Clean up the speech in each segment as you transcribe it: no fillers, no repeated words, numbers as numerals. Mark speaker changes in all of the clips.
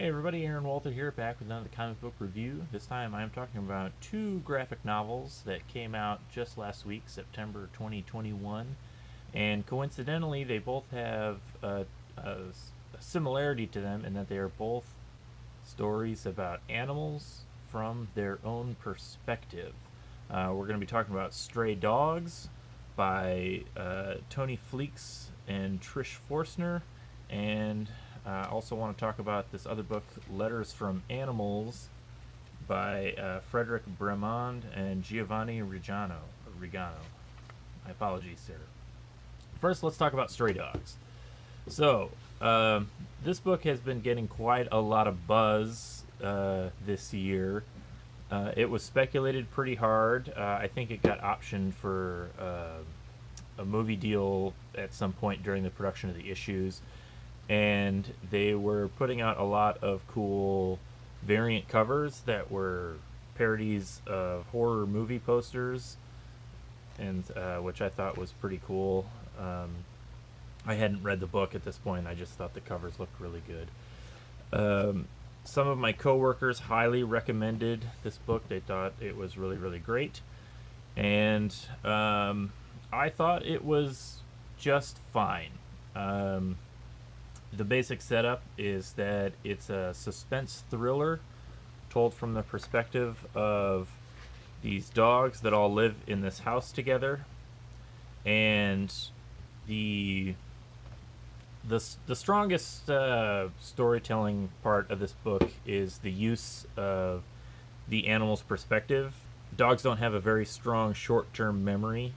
Speaker 1: Hey everybody, Aaron Walter here, back with another comic book review. This time I'm talking about two graphic novels that came out just last week, September 2021. And coincidentally, they both have a similarity to them in that they are both stories about animals from their own perspective. We're going to be talking about Stray Dogs by Tony Fleecs and Trish Forstner, and I also want to talk about this other book, Letters from Animals, by Frederic Brremaud and Giovanni Rigano. My apologies, sir. First, let's talk about Stray Dogs. So, this book has been getting quite a lot of buzz this year. It was speculated pretty hard. I think it got optioned for a movie deal at some point during the production of the issues, and they were putting out a lot of cool variant covers that were parodies of horror movie posters, and which I thought was pretty cool. I hadn't read the book at this point. I just thought the covers looked really good. Some of my coworkers highly recommended this book. They thought it was really, really great, and I thought it was just fine. The basic setup is that it's a suspense thriller told from the perspective of these dogs that all live in this house together, and the strongest storytelling part of this book is the use of the animal's perspective. Dogs don't have a very strong short-term memory,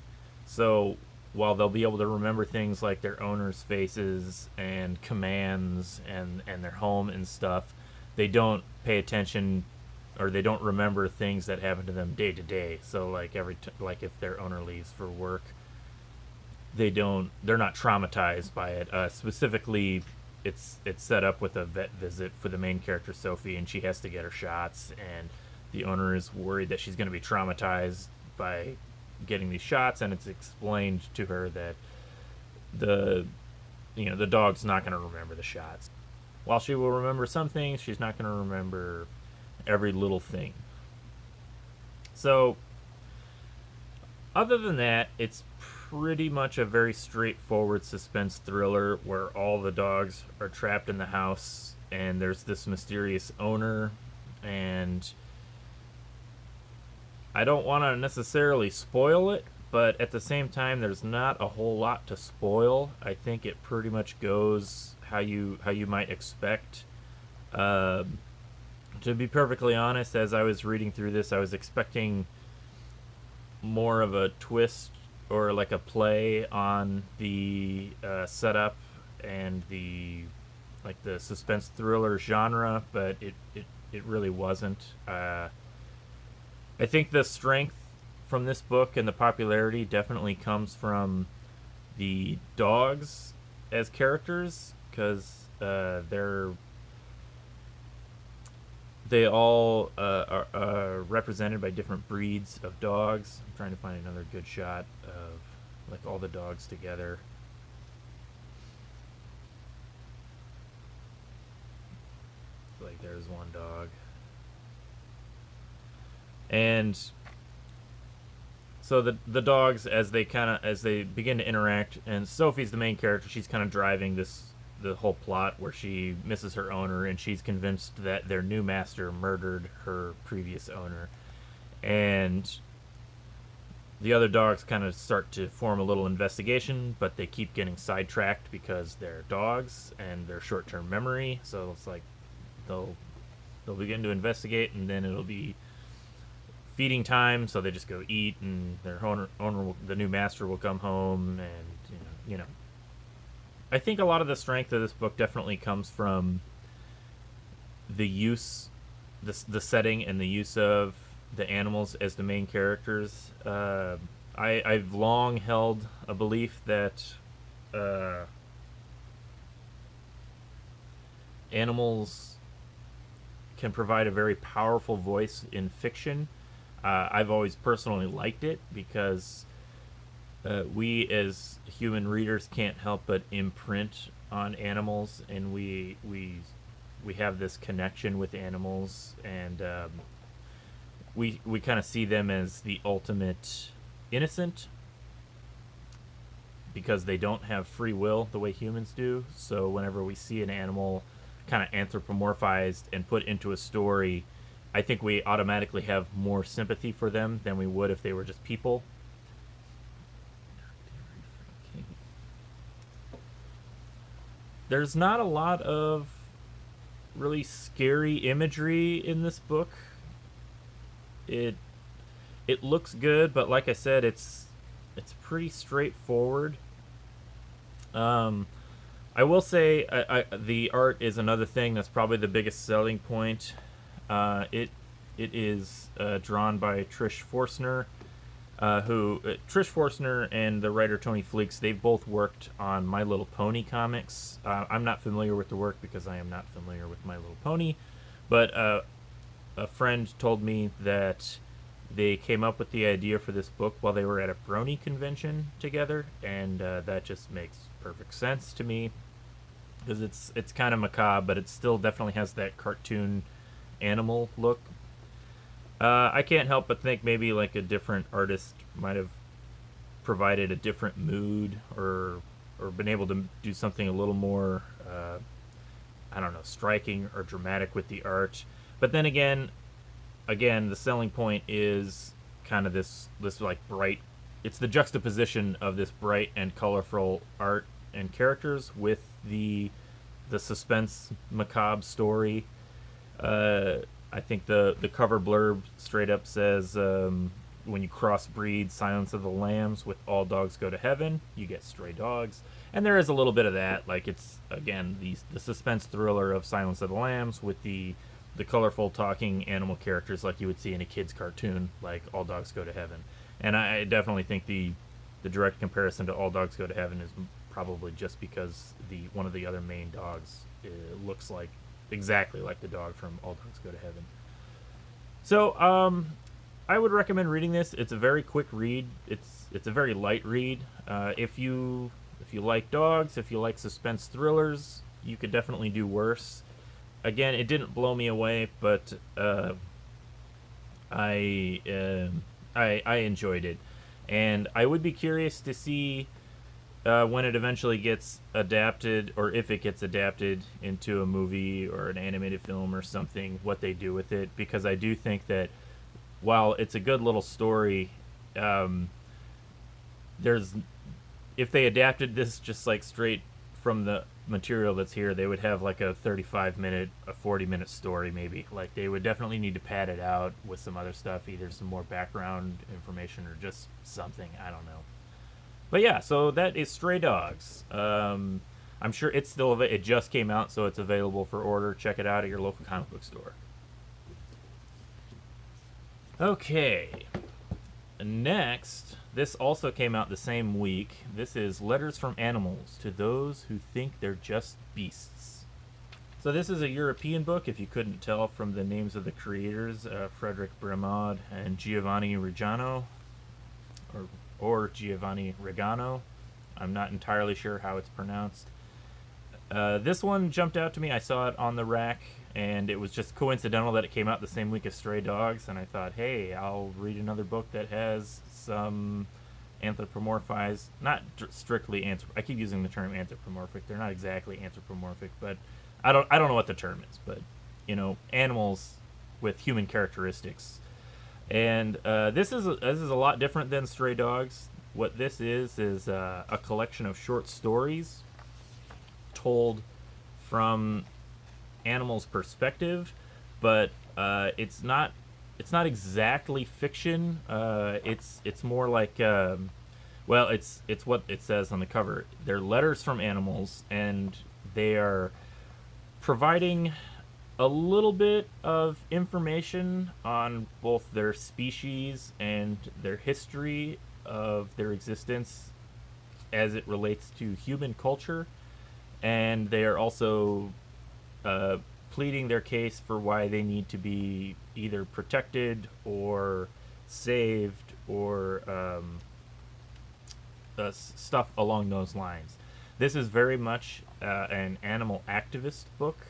Speaker 1: so while they'll be able to remember things like their owners' faces and commands and their home and stuff, they don't pay attention, or they don't remember things that happen to them day to day. So like like if their owner leaves for work, they're not traumatized by it. Specifically, it's set up with a vet visit for the main character Sophie, and she has to get her shots, and the owner is worried that she's going to be traumatized by getting these shots, and it's explained to her that the dog's not going to remember the shots. While she will remember some things, she's not going to remember every little thing. So other than that, it's pretty much a very straightforward suspense thriller where all the dogs are trapped in the house and there's this mysterious owner, and I don't want to necessarily spoil it, but at the same time, there's not a whole lot to spoil. I think it pretty much goes how you might expect. To be perfectly honest, as I was reading through this, I was expecting more of a twist or like a play on the setup and the suspense thriller genre, but it really wasn't. I think the strength from this book and the popularity definitely comes from the dogs as characters, because they all are represented by different breeds of dogs. I'm trying to find another good shot of like all the dogs together. Like there's one dog. And so the dogs, as they begin to interact, and Sophie's the main character. She's kind of driving the whole plot where she misses her owner, and she's convinced that their new master murdered her previous owner. And the other dogs kind of start to form a little investigation, but they keep getting sidetracked because they're dogs and their short-term memory. So it's like they'll begin to investigate, and then it'll be feeding time, so they just go eat, and their owner the new master will come home, and you know. I think a lot of the strength of this book definitely comes from the use, the setting, and the use of the animals as the main characters. I've long held a belief that animals can provide a very powerful voice in fiction. I've always personally liked it because we as human readers can't help but imprint on animals, and we we have this connection with animals, and we kind of see them as the ultimate innocent because they don't have free will the way humans do. So whenever we see an animal kind of anthropomorphized and put into a story, I think we automatically have more sympathy for them than we would if they were just people. There's not a lot of really scary imagery in this book. It it looks good, but like I said, it's pretty straightforward. Um, I will say the art is another thing that's probably the biggest selling point. It is drawn by Trish Forstner, who Trish Forstner and the writer Tony Fleecs. They've both worked on My Little Pony comics. I'm not familiar with the work because I am not familiar with My Little Pony, but a friend told me that they came up with the idea for this book while they were at a Brony convention together, and that just makes perfect sense to me because it's kind of macabre, but it still definitely has that cartoon animal look. I can't help but think maybe like a different artist might have provided a different mood or been able to do something a little more I don't know, striking or dramatic with the art. But then again, the selling point is kind of this like bright. It's the juxtaposition of this bright and colorful art and characters with the suspense macabre story. I think the cover blurb straight up says, when you crossbreed Silence of the Lambs with All Dogs Go to Heaven, you get stray dogs. And there is a little bit of that. Like, it's, again, the suspense thriller of Silence of the Lambs with the colorful talking animal characters like you would see in a kid's cartoon, like All Dogs Go to Heaven. And I definitely think the direct comparison to All Dogs Go to Heaven is probably just because one of the other main dogs looks like exactly like the dog from All Dogs Go to Heaven. So, I would recommend reading this. It's a very quick read. It's a very light read. If you like dogs, if you like suspense thrillers, you could definitely do worse. Again, it didn't blow me away, but I enjoyed it, and I would be curious to see when it eventually gets adapted, or if it gets adapted into a movie or an animated film or something, what they do with it, because I do think that while it's a good little story, there's if they adapted this just like straight from the material that's here, they would have like a 35-minute, a 40-minute story maybe. Like, they would definitely need to pad it out with some other stuff, either some more background information or just something. I don't know. But yeah, so that is Stray Dogs. I'm sure it's still it just came out, so it's available for order. Check it out at your local comic book store. Okay. Next, this also came out the same week. This is Letters from Animals to Those Who Think They're Just Beasts. So this is a European book, if you couldn't tell from the names of the creators, Frederic Brremaud and Giovanni Rigano, or Giovanni Rigano. I'm not entirely sure how it's pronounced. This one jumped out to me. I saw it on the rack, and it was just coincidental that it came out the same week as Stray Dogs, and I thought, hey, I'll read another book that has some anthropomorphized, not strictly I keep using the term anthropomorphic. They're not exactly anthropomorphic, but I don't know what the term is, but animals with human characteristics. And this is a lot different than Stray Dogs. What this is a collection of short stories told from animals' perspective, but it's not exactly fiction. It's more like it's what it says on the cover. They're letters from animals, and they are providing a little bit of information on both their species and their history of their existence as it relates to human culture, and they are also pleading their case for why they need to be either protected or saved or stuff along those lines. This is very much an animal activist book.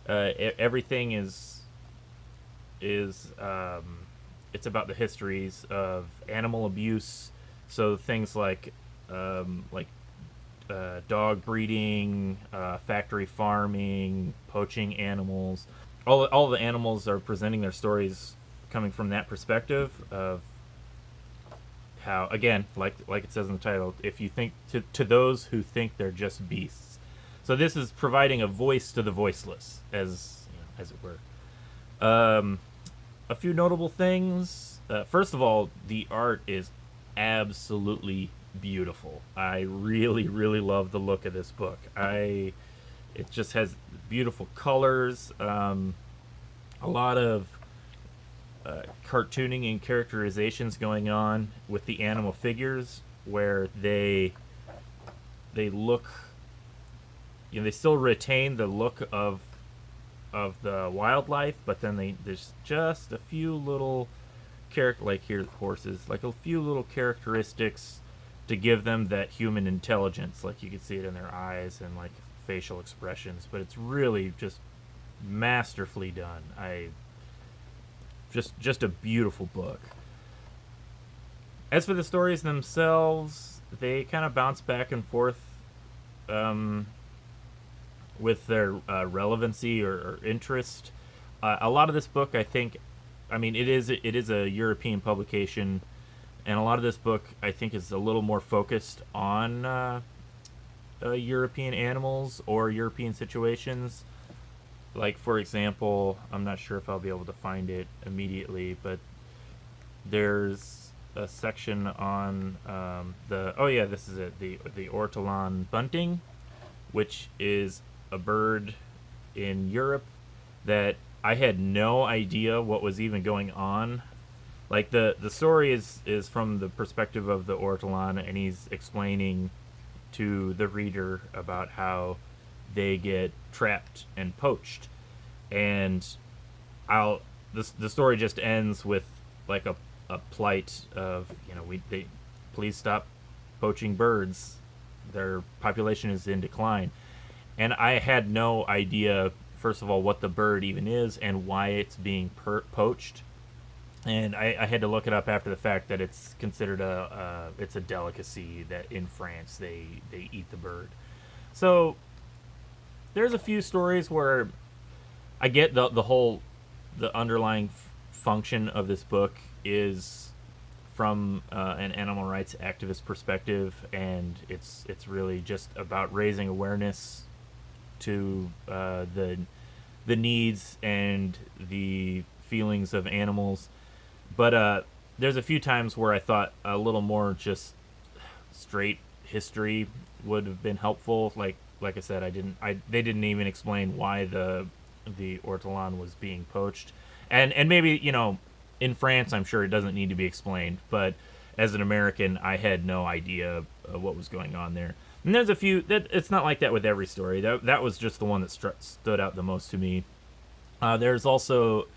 Speaker 1: everything is it's about the histories of animal abuse. So things like dog breeding, factory farming, poaching animals. All the animals are presenting their stories coming from that perspective of how, again, like it says in the title, if you think to those who think they're just beasts. So this is providing a voice to the voiceless, as it were. Um, a few notable things. First of all, the art is absolutely beautiful. I really, really love the look of this book. It just has beautiful colors, a lot of cartooning and characterizations going on with the animal figures, where they look, they still retain the look of the wildlife, but then there's just a few little like here horses, like a few little characteristics to give them that human intelligence. Like you can see it in their eyes and like facial expressions, but it's really just masterfully done. Just a beautiful book. As for the stories themselves, they kind of bounce back and forth with their relevancy or interest. A lot of this book, I think, I mean, it is a European publication, and a lot of this book, I think, is a little more focused on European animals or European situations. Like, for example, I'm not sure if I'll be able to find it immediately, but there's a section on this is it, the ortolan bunting, which is a bird in Europe that I had no idea what was even going on. Like the story is from the perspective of the ortolan, and he's explaining to the reader about how they get trapped and poached. And the story just ends with like a plight of, they please stop poaching birds. Their population is in decline. And I had no idea, first of all, what the bird even is and why it's being poached. And I had to look it up after the fact, that it's considered it's a delicacy, that in France they eat the bird. So there's a few stories where I get the underlying function of this book is from an animal rights activist perspective, and it's really just about raising awareness to the needs and the feelings of animals. But there's a few times where I thought a little more just straight history would have been helpful. Like I said, they didn't even explain why the ortolan was being poached, and maybe in France, I'm sure it doesn't need to be explained, but as an American, I had no idea what was going on there. And there's a few that it's not like that with every story. That was just the one that stood out the most to me. There's also,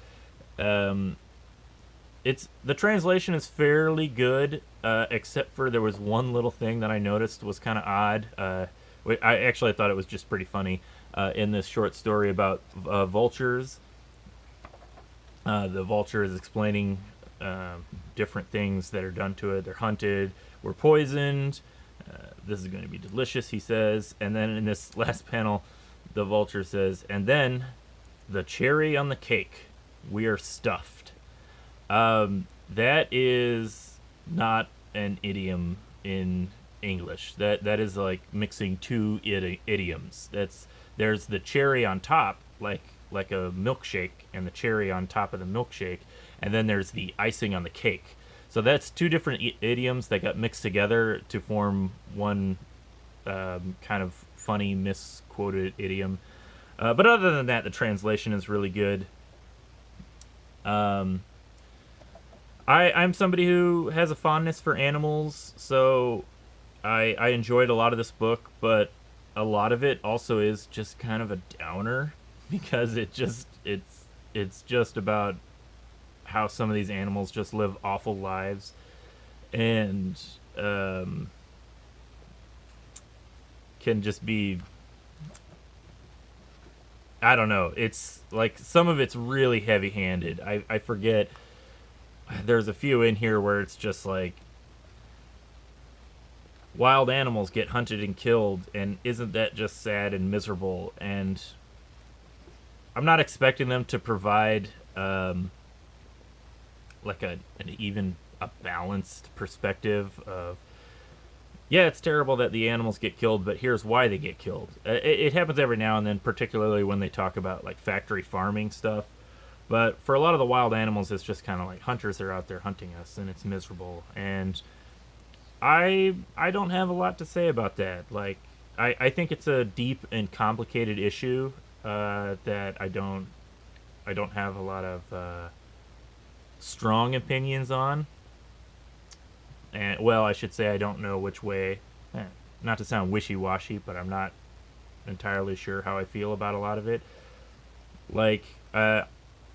Speaker 1: it's the translation is fairly good, except for there was one little thing that I noticed was kind of odd. I thought it was just pretty funny in this short story about vultures. The vulture is explaining different things that are done to it. They're hunted, we're poisoned. This is going to be delicious, he says. And then in this last panel, the vulture says, and then the cherry on the cake, we are stuffed. That is not an idiom in English. That is like mixing two idioms. There's the cherry on top, like a milkshake, and the cherry on top of the milkshake, and then there's the icing on the cake. So that's two different idioms that got mixed together to form one kind of funny misquoted idiom. But other than that, the translation is really good. I'm somebody who has a fondness for animals, so I enjoyed a lot of this book, but a lot of it also is just kind of a downer, because it's just about how some of these animals just live awful lives, and can just be I don't know. It's like some of it's really heavy-handed. I forget. There's a few in here where it's just like wild animals get hunted and killed, and isn't that just sad and miserable? And I'm not expecting them to provide like an even a balanced perspective of, yeah, it's terrible that the animals get killed, but here's why they get killed. It happens every now and then, particularly when they talk about like factory farming stuff. But for a lot of the wild animals, it's just kind of like hunters are out there hunting us, and it's miserable. And I don't have a lot to say about that. Like I think it's a deep and complicated issue that I don't have a lot of strong opinions on. And well, I should say I don't know which way. Not to sound wishy-washy, but I'm not entirely sure how I feel about a lot of it. Like,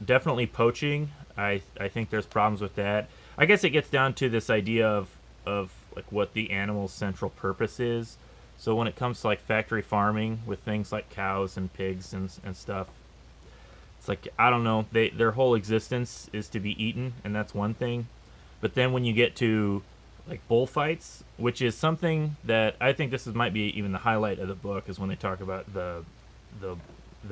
Speaker 1: definitely poaching. I think there's problems with that. I guess it gets down to this idea of like what the animal's central purpose is. So when it comes to like factory farming with things like cows and pigs and stuff, it's like I don't know. Their whole existence is to be eaten, and that's one thing. But then when you get to like bullfights, which is something that I think might be even the highlight of the book, is when they talk about the the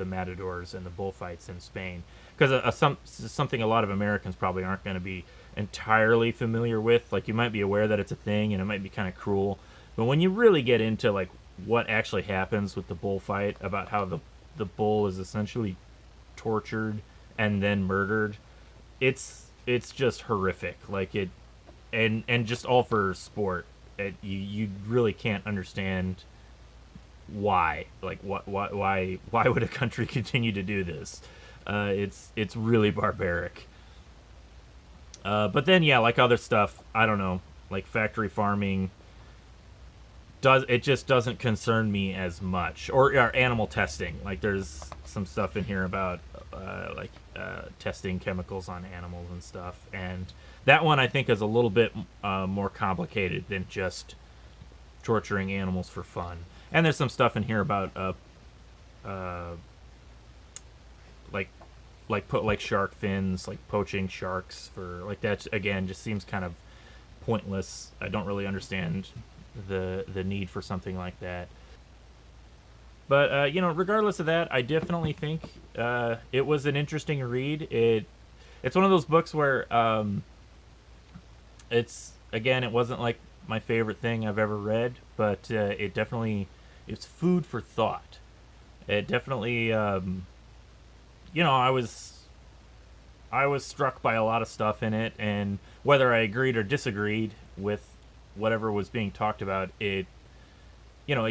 Speaker 1: matadors and the bullfights in Spain, because something a lot of Americans probably aren't going to be entirely familiar with. Like you might be aware that it's a thing and it might be kind of cruel, but when you really get into like what actually happens with the bullfight, about how the bull is essentially tortured and then murdered, it's just horrific. Like it, and just all for sport. You really can't understand why. Like why would a country continue to do this? It's really barbaric. But then yeah, like other stuff, I don't know, like factory farming just doesn't concern me as much, or animal testing. Like there's some stuff in here about testing chemicals on animals and stuff, and that one I think is a little bit more complicated than just torturing animals for fun. And there's some stuff in here about uh, like put like shark fins, like poaching sharks for like that. Again, just seems kind of pointless. I don't really understand the need for something like that. But regardless of that, I definitely think it was an interesting read. It's one of those books where it's again, it wasn't like my favorite thing I've ever read, but it's food for thought. It definitely, I was struck by a lot of stuff in it, and whether I agreed or disagreed with whatever was being talked about, it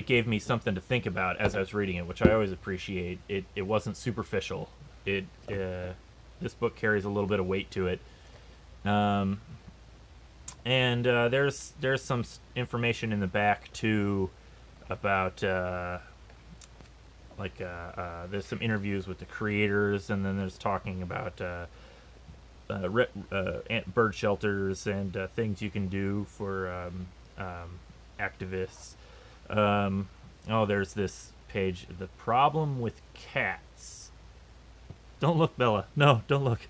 Speaker 1: gave me something to think about as I was reading it, which I always appreciate. It wasn't superficial. This book carries a little bit of weight to it. Um, and there's some information in the back too about there's some interviews with the creators, and then there's talking about bird shelters and things you can do for activists. There's this page, the problem with cats. Don't look, Bella. No, don't look.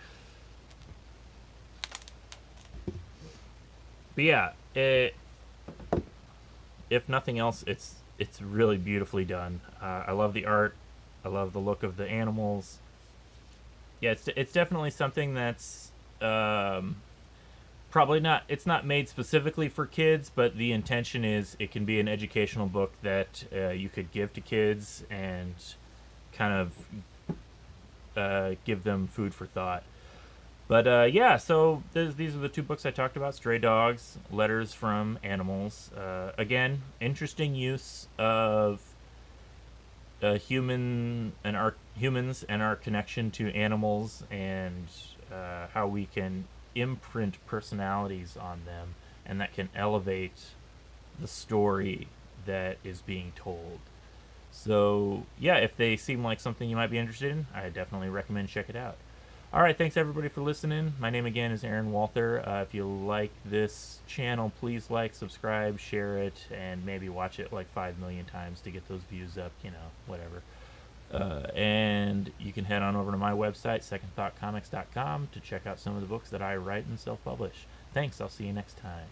Speaker 1: But yeah, if nothing else, it's really beautifully done. I love the art. I love the look of the animals. Yeah, it's definitely something that's probably not. It's not made specifically for kids, but the intention is it can be an educational book that you could give to kids and kind of give them food for thought. But yeah, so these are the two books I talked about: Stray Dogs, Letters from Animals. Again, interesting use of humans and our connection to animals, and how we can imprint personalities on them, and that can elevate the story that is being told. So yeah, if they seem like something you might be interested in, I definitely recommend check it out. All right, thanks everybody for listening. My name again is Aaron Walther. If you like this channel, please like, subscribe, share it, and maybe watch it like 5 million times to get those views up. Whatever. And you can head on over to my website, secondthoughtcomics.com, to check out some of the books that I write and self-publish. Thanks. I'll see you next time.